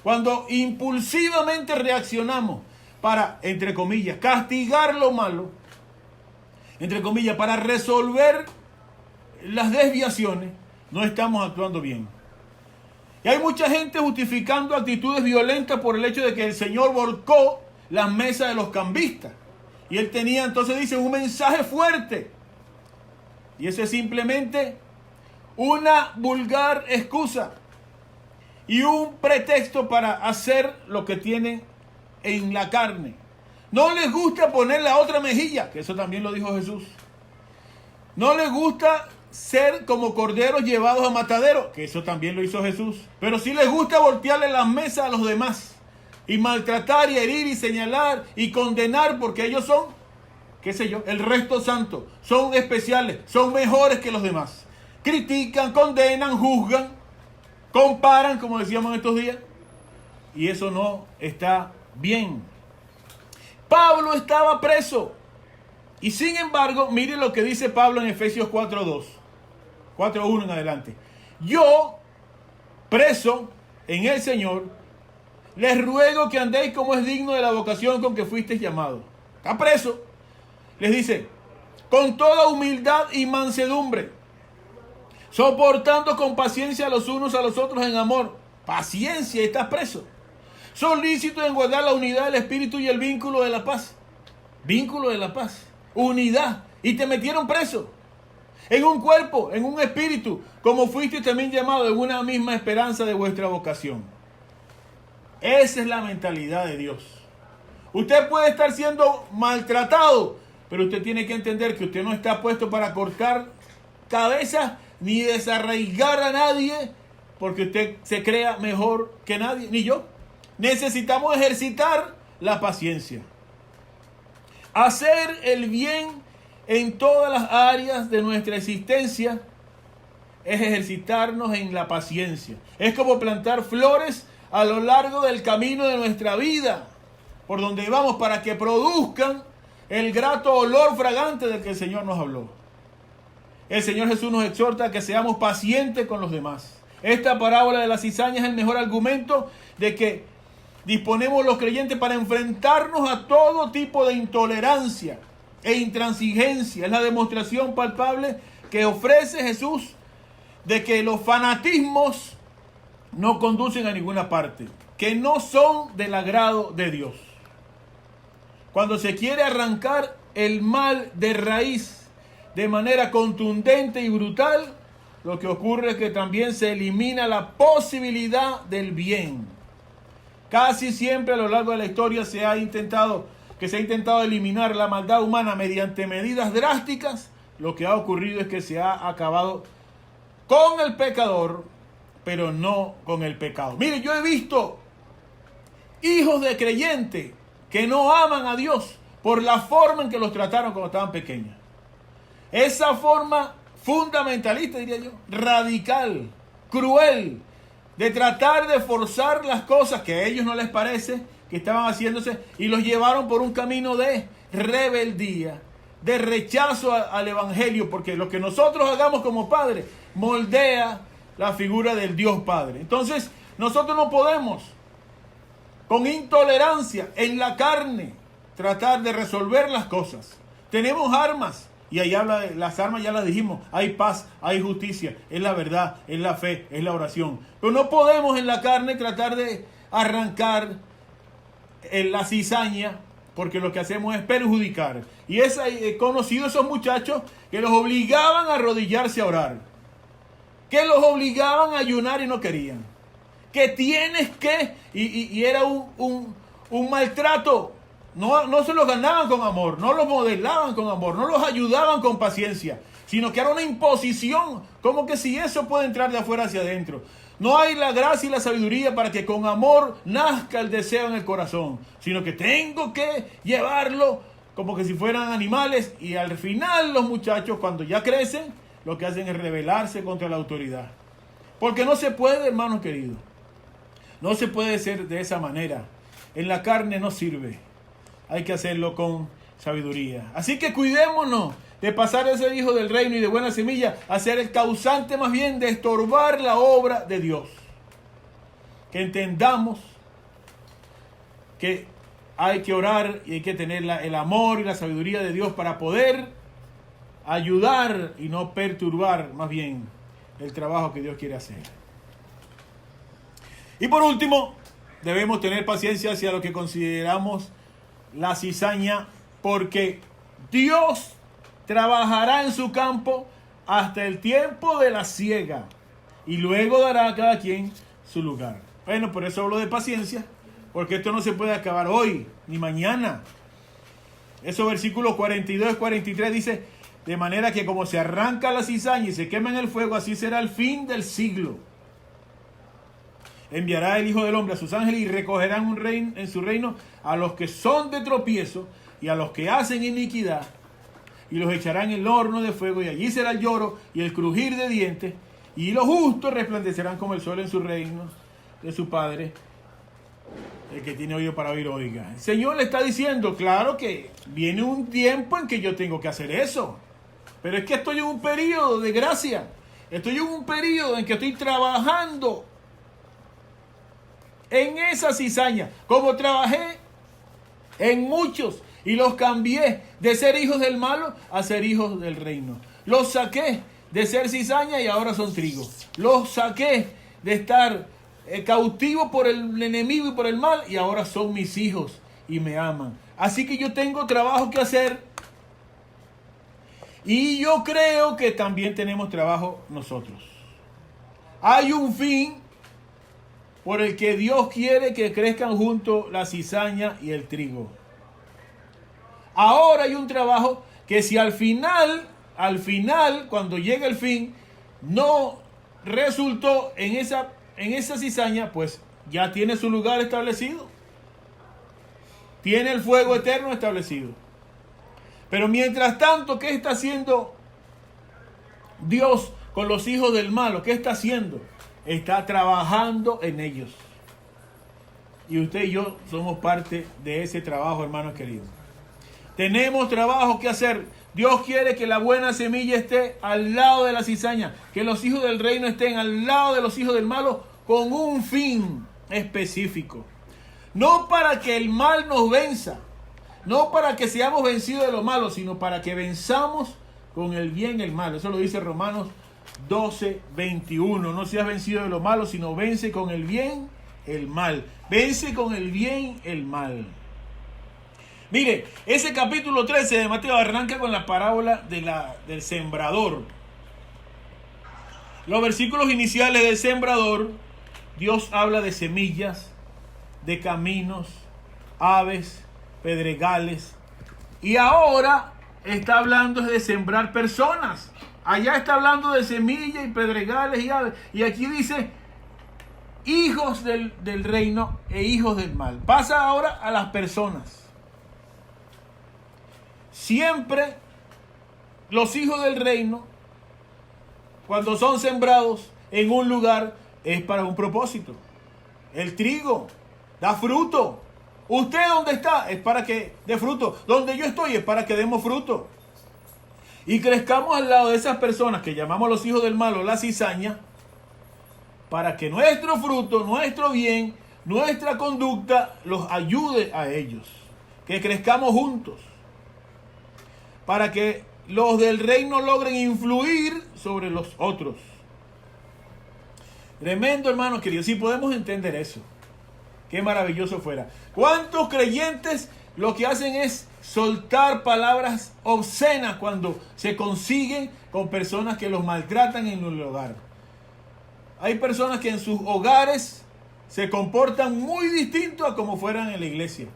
Speaker 1: Cuando impulsivamente reaccionamos para, entre comillas, castigar lo malo, entre comillas, para resolver las desviaciones, no estamos actuando bien. Y hay mucha gente justificando actitudes violentas por el hecho de que el Señor volcó las mesas de los cambistas. Y él tenía, entonces dice, un mensaje fuerte. Y eso es simplemente una vulgar excusa y un pretexto para hacer lo que tienen en la carne. No les gusta poner la otra mejilla, que eso también lo dijo Jesús. No les gusta ser como corderos llevados a matadero, que eso también lo hizo Jesús. Pero sí les gusta voltearle las mesas a los demás y maltratar y herir y señalar y condenar, porque ellos son, qué sé yo, el resto santo. Son especiales, son mejores que los demás. Critican, condenan, juzgan, comparan, como decíamos en estos días. Y eso no está bien. Pablo estaba preso. Y sin embargo, mire lo que dice Pablo en Efesios 4:2. 4:1 en adelante. Yo, preso en el Señor, les ruego que andéis como es digno de la vocación con que fuisteis llamados. Está preso. Les dice, con toda humildad y mansedumbre, soportando con paciencia los unos a los otros en amor. Paciencia, estás preso. solícitos en guardar la unidad del espíritu y el vínculo de la paz. Vínculo de la paz, unidad. Y te metieron preso en un cuerpo, en un espíritu, como fuiste también llamado en una misma esperanza de vuestra vocación. Esa es la mentalidad de Dios. Usted puede estar siendo maltratado, pero usted tiene que entender que usted no está puesto para cortar cabezas ni desarraigar a nadie, porque usted se crea mejor que nadie, ni yo. Necesitamos ejercitar la paciencia. Hacer el bien en todas las áreas de nuestra existencia es ejercitarnos en la paciencia. Es como plantar flores a lo largo del camino de nuestra vida, por donde vamos, para que produzcan el grato olor fragante del que el Señor nos habló. El Señor Jesús nos exhorta a que seamos pacientes con los demás. Esta parábola de la cizaña es el mejor argumento de que disponemos los creyentes para enfrentarnos a todo tipo de intolerancia e intransigencia. Es la demostración palpable que ofrece Jesús de que los fanatismos no conducen a ninguna parte, que no son del agrado de Dios. Cuando se quiere arrancar el mal de raíz de manera contundente y brutal, lo que ocurre es que también se elimina la posibilidad del bien. Casi siempre a lo largo de la historia se ha intentado eliminar la maldad humana mediante medidas drásticas. Lo que ha ocurrido es que se ha acabado con el pecador, pero no con el pecado. Mire, yo he visto hijos de creyentes que no aman a Dios por la forma en que los trataron cuando estaban pequeños. Esa forma fundamentalista, diría yo, radical, cruel, de tratar de forzar las cosas que a ellos no les parece que estaban haciéndose, y los llevaron por un camino de rebeldía, de rechazo al evangelio, porque lo que nosotros hagamos como padres moldea la figura del Dios Padre. Entonces, nosotros no podemos con intolerancia en la carne tratar de resolver las cosas. Tenemos armas, y ahí habla de las armas, ya las dijimos. Hay paz, hay justicia, es la verdad, es la fe, es la oración. Pero no podemos en la carne tratar de arrancar la cizaña, porque lo que hacemos es perjudicar. Y he conocido esos muchachos que los obligaban a arrodillarse a orar, que los obligaban a ayunar y no querían, que tienes que, y era un maltrato. No se los ganaban con amor, no los modelaban con amor, no los ayudaban con paciencia, sino que era una imposición, como que si eso puede entrar de afuera hacia adentro. No hay la gracia y la sabiduría para que con amor nazca el deseo en el corazón, sino que tengo que llevarlo como que si fueran animales, y al final los muchachos, cuando ya crecen, lo que hacen es rebelarse contra la autoridad. Porque no se puede, hermanos queridos, no se puede ser de esa manera. En la carne no sirve. Hay que hacerlo con sabiduría. Así que cuidémonos de pasar de ser hijo del reino y de buena semilla a ser el causante más bien de estorbar la obra de Dios. Que entendamos que hay que orar y hay que tener el amor y la sabiduría de Dios para poder ayudar y no perturbar más bien el trabajo que Dios quiere hacer. Y por último, debemos tener paciencia hacia lo que consideramos la cizaña, porque Dios trabajará en su campo hasta el tiempo de la siega y luego dará a cada quien su lugar. Bueno, por eso hablo de paciencia, porque esto no se puede acabar hoy ni mañana. Esos versículos 42 y 43 dice: de manera que como se arranca la cizaña y se quema en el fuego, así será el fin del siglo. Enviará el Hijo del Hombre a sus ángeles y recogerán en su reino a los que son de tropiezo y a los que hacen iniquidad, y los echarán en el horno de fuego, y allí será el lloro y el crujir de dientes, y los justos resplandecerán como el sol en su reino de su Padre. El que tiene oído para oír, oiga. El Señor le está diciendo, claro que viene un tiempo en que yo tengo que hacer eso, pero es que estoy en un periodo de gracia, estoy en un periodo en que estoy trabajando en esa cizaña, como trabajé en muchos y los cambié de ser hijos del malo a ser hijos del reino. Los saqué de ser cizaña y ahora son trigo. Los saqué de estar cautivos por el enemigo y por el mal, y ahora son mis hijos y me aman. Así que yo tengo trabajo que hacer, y yo creo que también tenemos trabajo nosotros. Hay un fin por el que Dios quiere que crezcan juntos la cizaña y el trigo. Ahora hay un trabajo que si al final, cuando llegue el fin, no resultó en esa cizaña, pues ya tiene su lugar establecido. Tiene el fuego eterno establecido. Pero mientras tanto, ¿qué está haciendo Dios con los hijos del malo? ¿Qué está haciendo? Está trabajando en ellos. Y usted y yo somos parte de ese trabajo, hermanos queridos. Tenemos trabajo que hacer. Dios quiere que la buena semilla esté al lado de la cizaña, que los hijos del reino estén al lado de los hijos del malo con un fin específico. No para que el mal nos venza, no para que seamos vencidos de lo malo, sino para que venzamos con el bien el mal. Eso lo dice Romanos 12:21. No seas vencido de lo malo, sino vence con el bien el mal. Vence con el bien el mal. Mire, ese capítulo 13 de Mateo arranca con la parábola del sembrador. Los versículos iniciales del sembrador, Dios habla de semillas, de caminos, aves, pedregales. Y ahora está hablando de sembrar personas. Allá está hablando de semillas y pedregales y aves. Y aquí dice hijos del reino e hijos del mal. Pasa ahora a las personas. Siempre los hijos del reino, cuando son sembrados en un lugar, es para un propósito. El trigo da fruto. ¿Usted dónde está? Es para que dé fruto. Donde yo estoy es para que demos fruto. Y crezcamos al lado de esas personas que llamamos los hijos del malo, la cizaña, para que nuestro fruto, nuestro bien, nuestra conducta los ayude a ellos. Que crezcamos juntos. Para que los del reino logren influir sobre los otros. Tremendo, hermanos queridos. Si podemos entender eso, qué maravilloso fuera. ¿Cuántos creyentes lo que hacen es soltar palabras obscenas cuando se consiguen con personas que los maltratan en el hogar? Hay personas que en sus hogares se comportan muy distinto a como fueran en la iglesia.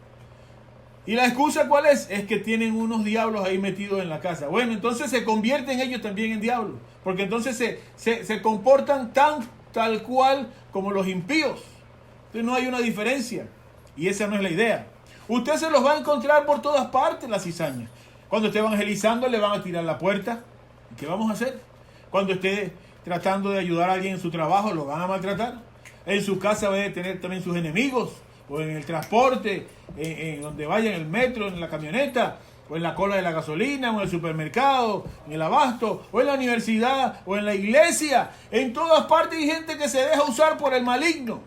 Speaker 1: ¿Y la excusa cuál es? Es que tienen unos diablos ahí metidos en la casa. Bueno, entonces se convierten ellos también en diablos. Porque entonces se comportan tal cual como los impíos. Entonces no hay una diferencia. Y esa no es la idea. Usted se los va a encontrar por todas partes, la cizaña. Cuando esté evangelizando le van a tirar la puerta. ¿Qué vamos a hacer? Cuando esté tratando de ayudar a alguien en su trabajo, lo van a maltratar. En su casa va a tener también sus enemigos. O en el transporte, en donde vaya, en el metro, en la camioneta, o en la cola de la gasolina, o en el supermercado, en el abasto, o en la universidad, o en la iglesia. En todas partes hay gente que se deja usar por el maligno,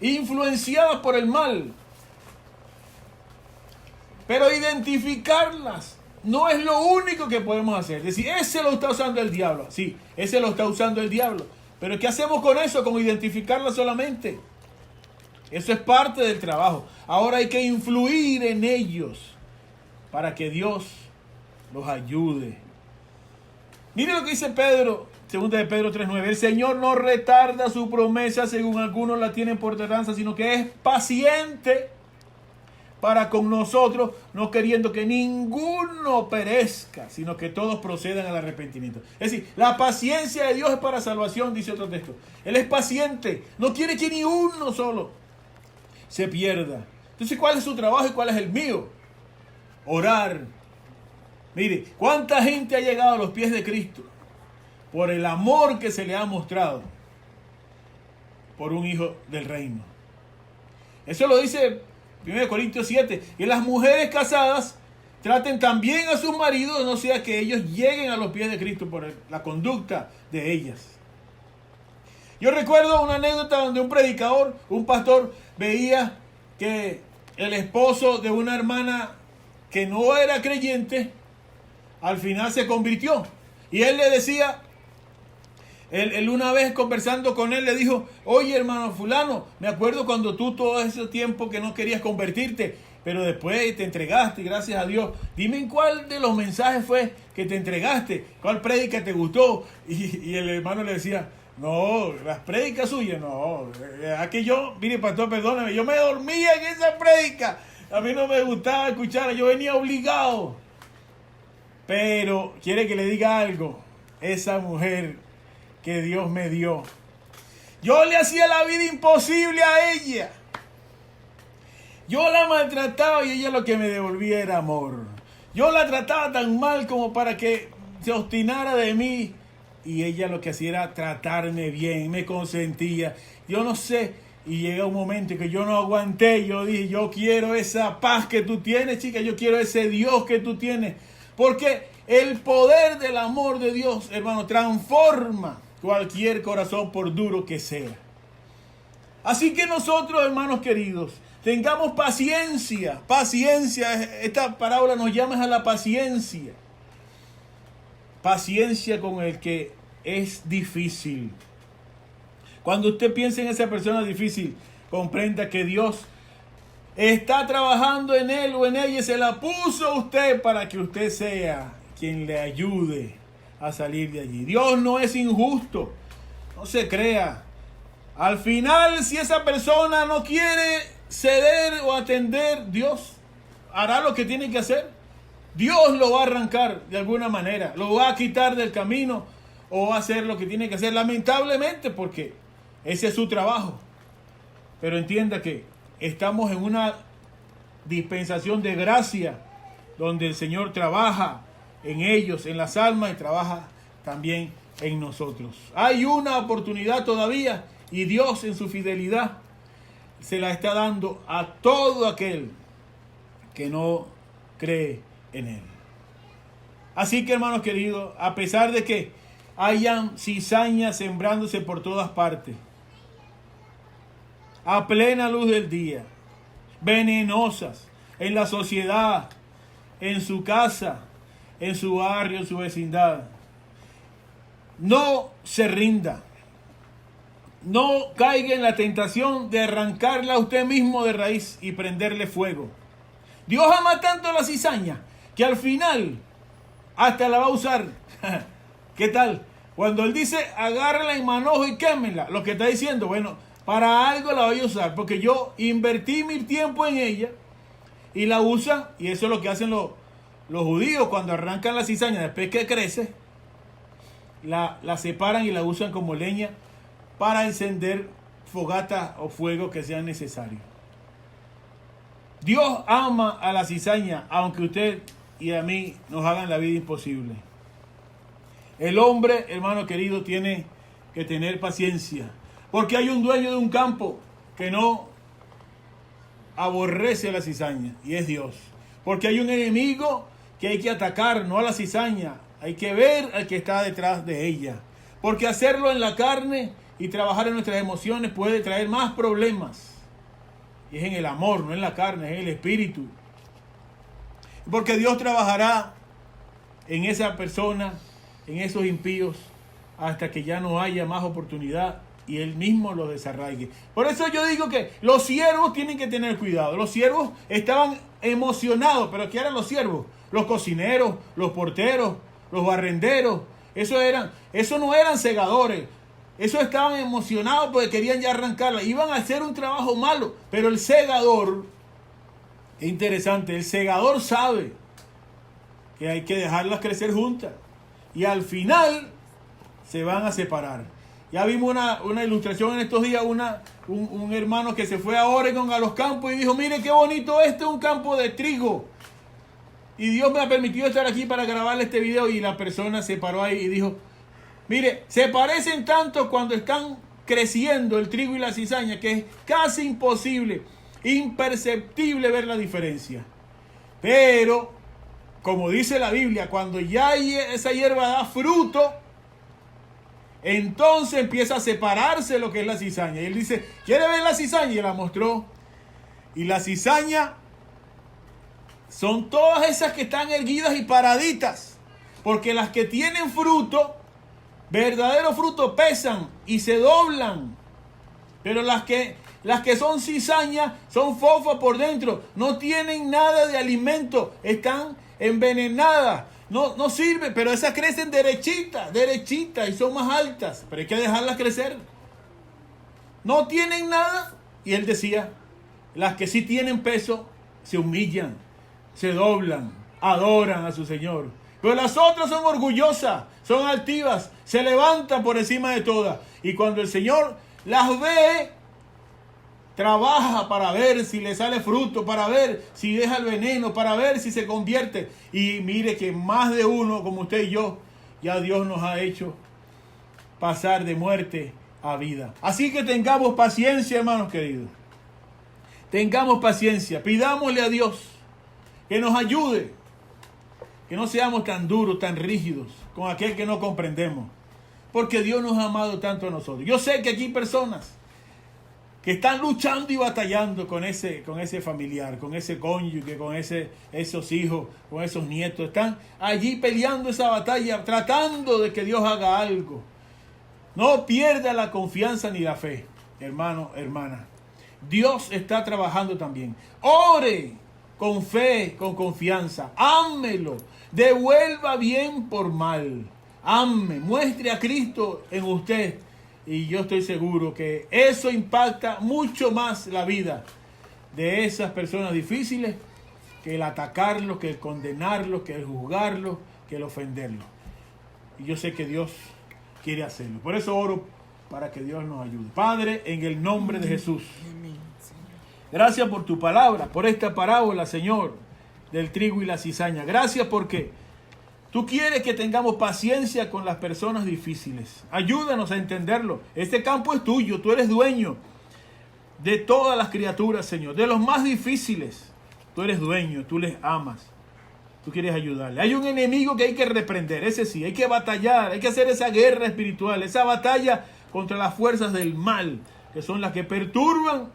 Speaker 1: influenciadas por el mal. Pero identificarlas no es lo único que podemos hacer. Es decir, ese lo está usando el diablo. Sí, ese lo está usando el diablo. Pero ¿qué hacemos con eso? Con identificarlas solamente. Eso es parte del trabajo. Ahora hay que influir en ellos para que Dios los ayude. Mire lo que dice Pedro, 2 de Pedro 3:9. El Señor no retarda su promesa, según algunos la tienen por tardanza, sino que es paciente para con nosotros, no queriendo que ninguno perezca, sino que todos procedan al arrepentimiento. Es decir, la paciencia de Dios es para salvación, dice otro texto. Él es paciente, no quiere que ni uno solo se pierda. Entonces, ¿cuál es su trabajo y cuál es el mío? Orar. Mire, ¿cuánta gente ha llegado a los pies de Cristo por el amor que se le ha mostrado por un hijo del reino? Eso lo dice 1 Corintios 7. Y las mujeres casadas traten también a sus maridos, no sea que ellos lleguen a los pies de Cristo por la conducta de ellas. Yo recuerdo una anécdota donde un predicador, un pastor, veía que el esposo de una hermana que no era creyente, al final se convirtió. Y él le decía Él una vez conversando con él le dijo, oye hermano fulano, me acuerdo cuando tú todo ese tiempo que no querías convertirte, pero después te entregaste, gracias a Dios. Dime en cuál de los mensajes fue que te entregaste, cuál prédica te gustó. Y el hermano le decía, no, las prédicas suyas, no. Aquí yo, mire pastor, perdóname, yo me dormía en esa prédica. A mí no me gustaba escucharla, yo venía obligado. Pero quiere que le diga algo, esa mujer que Dios me dio, yo le hacía la vida imposible a ella. Yo la maltrataba y ella lo que me devolvía era amor. Yo la trataba tan mal como para que se obstinara de mí. Y ella lo que hacía era tratarme bien, me consentía. Yo no sé. Y llega un momento que yo no aguanté. Yo dije, yo quiero esa paz que tú tienes, chica. Yo quiero ese Dios que tú tienes. Porque el poder del amor de Dios, hermano, transforma cualquier corazón por duro que sea. Así que nosotros, hermanos queridos, tengamos paciencia, paciencia. Esta parábola nos llama a la paciencia. Paciencia con el que es difícil. Cuando usted piense en esa persona difícil, comprenda que Dios está trabajando en él o en ella y se la puso a usted para que usted sea quien le ayude a salir de allí. Dios no es injusto, no se crea. Al final, si esa persona no quiere ceder o atender, Dios hará lo que tiene que hacer. Dios lo va a arrancar de alguna manera, lo va a quitar del camino o va a hacer lo que tiene que hacer, lamentablemente, porque ese es su trabajo. Pero entienda que estamos en una dispensación de gracia donde el Señor trabaja en ellos, en las almas, y trabaja también en nosotros. Hay una oportunidad todavía y Dios en su fidelidad se la está dando a todo aquel que no cree en Él. Así que, hermanos queridos, a pesar de que hayan cizañas sembrándose por todas partes, a plena luz del día, venenosas en la sociedad, en su casa, en su barrio, en su vecindad, no se rinda. No caiga en la tentación de arrancarla a usted mismo de raíz y prenderle fuego. Dios ama tanto la cizaña que al final hasta la va a usar. ¿Qué tal? Cuando Él dice agárrala en manojo y quémela, lo que está diciendo, bueno, para algo la voy a usar, porque yo invertí mi tiempo en ella y la usan, y eso es lo que hacen los judíos cuando arrancan la cizaña, después que crece, la separan y la usan como leña para encender fogata o fuego que sean necesarios. Dios ama a la cizaña, aunque usted y a mí nos hagan la vida imposible. El hombre, hermano querido, tiene que tener paciencia, porque hay un dueño de un campo que no aborrece a la cizaña, y es Dios. Porque hay un enemigo que hay que atacar, no a la cizaña, hay que ver al que está detrás de ella. Porque hacerlo en la carne y trabajar en nuestras emociones puede traer más problemas. Y es en el amor, no en la carne, es en el espíritu. Porque Dios trabajará en esa persona, en esos impíos, hasta que ya no haya más oportunidad y Él mismo los desarraigue. Por eso yo digo que los siervos tienen que tener cuidado. Los siervos estaban emocionados, pero ¿qué eran los siervos? Los cocineros, los porteros, los barrenderos. Eso no eran segadores. Esos estaban emocionados porque querían ya arrancarla. Iban a hacer un trabajo malo. Pero el segador, es interesante, el segador sabe que hay que dejarlas crecer juntas. Y al final se van a separar. Ya vimos una ilustración en estos días, un hermano que se fue a Oregon a los campos y dijo, mire qué bonito, este es un campo de trigo. Y Dios me ha permitido estar aquí para grabarle este video, y la persona se paró ahí y dijo, mire, se parecen tanto cuando están creciendo el trigo y la cizaña que es casi imposible, imperceptible ver la diferencia. Pero, como dice la Biblia, cuando ya esa hierba da fruto, entonces empieza a separarse lo que es la cizaña. Y él dice, ¿quiere ver la cizaña? Y la mostró. Y la cizaña son todas esas que están erguidas y paraditas. Porque las que tienen fruto Verdaderos frutos pesan y se doblan. Pero las que son cizaña son fofas por dentro. No tienen nada de alimento. Están envenenadas. No sirve, pero esas crecen derechitas y son más altas. Pero hay que dejarlas crecer. No tienen nada. Y él decía, las que sí tienen peso se humillan, se doblan, adoran a su Señor. Pero las otras son orgullosas, son altivas, se levantan por encima de todas. Y cuando el Señor las ve, trabaja para ver si le sale fruto, para ver si deja el veneno, para ver si se convierte. Y mire que más de uno, como usted y yo, ya Dios nos ha hecho pasar de muerte a vida. Así que tengamos paciencia, hermanos queridos. Tengamos paciencia, pidámosle a Dios que nos ayude, que no seamos tan duros, tan rígidos con aquel que no comprendemos, porque Dios nos ha amado tanto a nosotros. Yo sé que aquí hay personas que están luchando y batallando con ese familiar, con ese cónyuge, con esos hijos, con esos nietos. Están allí peleando esa batalla, tratando de que Dios haga algo. No pierda la confianza ni la fe, hermano, hermana. Dios está trabajando también. Ore con fe, con confianza. Ámelo. Devuelva bien por mal. Ame. Muestre a Cristo en usted. Y yo estoy seguro que eso impacta mucho más la vida de esas personas difíciles que el atacarlos, que el condenarlos, que el juzgarlos, que el ofenderlos. Y yo sé que Dios quiere hacerlo. Por eso oro para que Dios nos ayude. Padre, en el nombre de Jesús. Gracias por tu palabra, por esta parábola, Señor, del trigo y la cizaña. Gracias porque tú quieres que tengamos paciencia con las personas difíciles. Ayúdanos a entenderlo. Este campo es tuyo, tú eres dueño de todas las criaturas, Señor. De los más difíciles, tú eres dueño, tú les amas. Tú quieres ayudarle. Hay un enemigo que hay que reprender, ese sí, hay que batallar, hay que hacer esa guerra espiritual, esa batalla contra las fuerzas del mal, que son las que perturban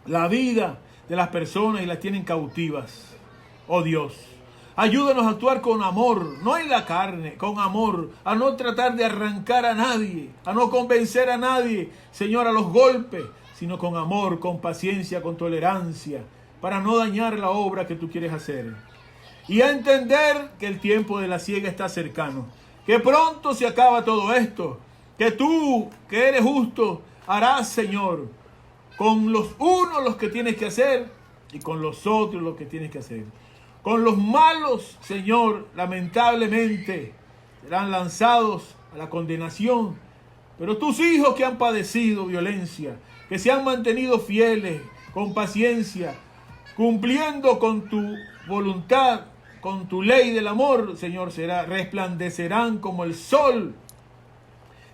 Speaker 1: la vida de las personas y las tienen cautivas. Oh Dios, ayúdanos a actuar con amor, no en la carne, con amor, a no tratar de arrancar a nadie, a no convencer a nadie, Señor, a los golpes, sino con amor, con paciencia, con tolerancia, para no dañar la obra que tú quieres hacer. Y a entender que el tiempo de la siega está cercano, que pronto se acaba todo esto, que tú, que eres justo, harás, Señor, con los unos los que tienes que hacer y con los otros los que tienes que hacer. Con los malos, Señor, lamentablemente serán lanzados a la condenación. Pero tus hijos que han padecido violencia, que se han mantenido fieles, con paciencia, cumpliendo con tu voluntad, con tu ley del amor, Señor, resplandecerán como el sol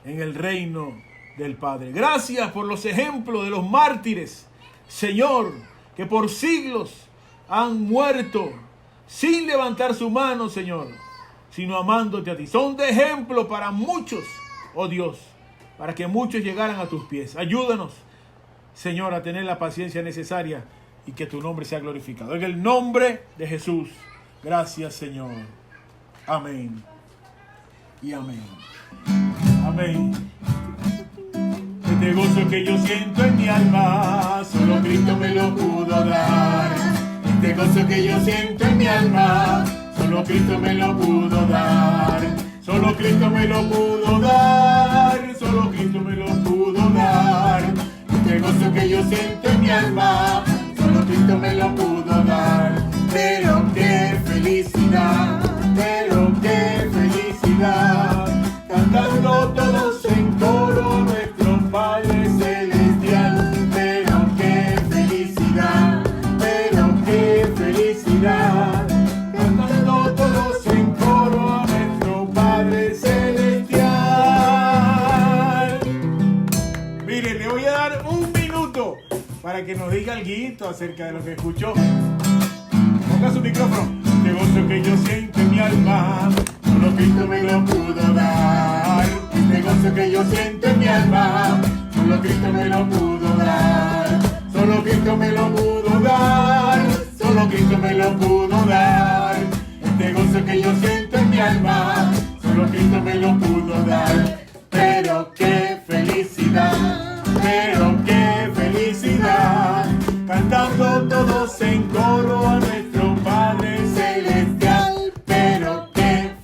Speaker 1: en el reino del Padre. Gracias por los ejemplos de los mártires, Señor, que por siglos han muerto sin levantar su mano, Señor, sino amándote a ti. Son de ejemplo para muchos, oh Dios, para que muchos llegaran a tus pies. Ayúdanos, Señor, a tener la paciencia necesaria y que tu nombre sea glorificado. En el nombre de Jesús. Gracias, Señor. Amén. Y amén. Amén. Este gozo que yo siento en mi alma, solo Cristo me lo pudo dar. Este gozo que yo siento en mi alma, solo Cristo me lo pudo dar. Solo Cristo me lo pudo dar. Solo Cristo me lo pudo dar. Este gozo que yo siento en mi alma, solo Cristo me lo pudo dar. Pero qué felicidad, pero qué felicidad, cantando todos en coro nuestro Padre Celestial. Pero qué felicidad, cantando todos en coro a nuestro Padre Celestial. Mire, le voy a dar un minuto para que nos diga algo acerca de lo que escuchó. Ponga su micrófono. Este gozo que yo siento en mi alma, solo Cristo me lo pudo dar. Este gozo que yo siento en mi alma, solo Cristo me lo pudo dar. Solo Cristo me lo pudo dar. Solo Cristo me lo pudo dar. Este gozo que yo siento en mi alma, solo solo Cristo me lo pudo dar. Pero qué felicidad, pero qué felicidad, cantando todos en coro a nuestro Padre Celestial. Pero qué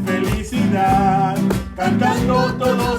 Speaker 1: felicidad, cantando todos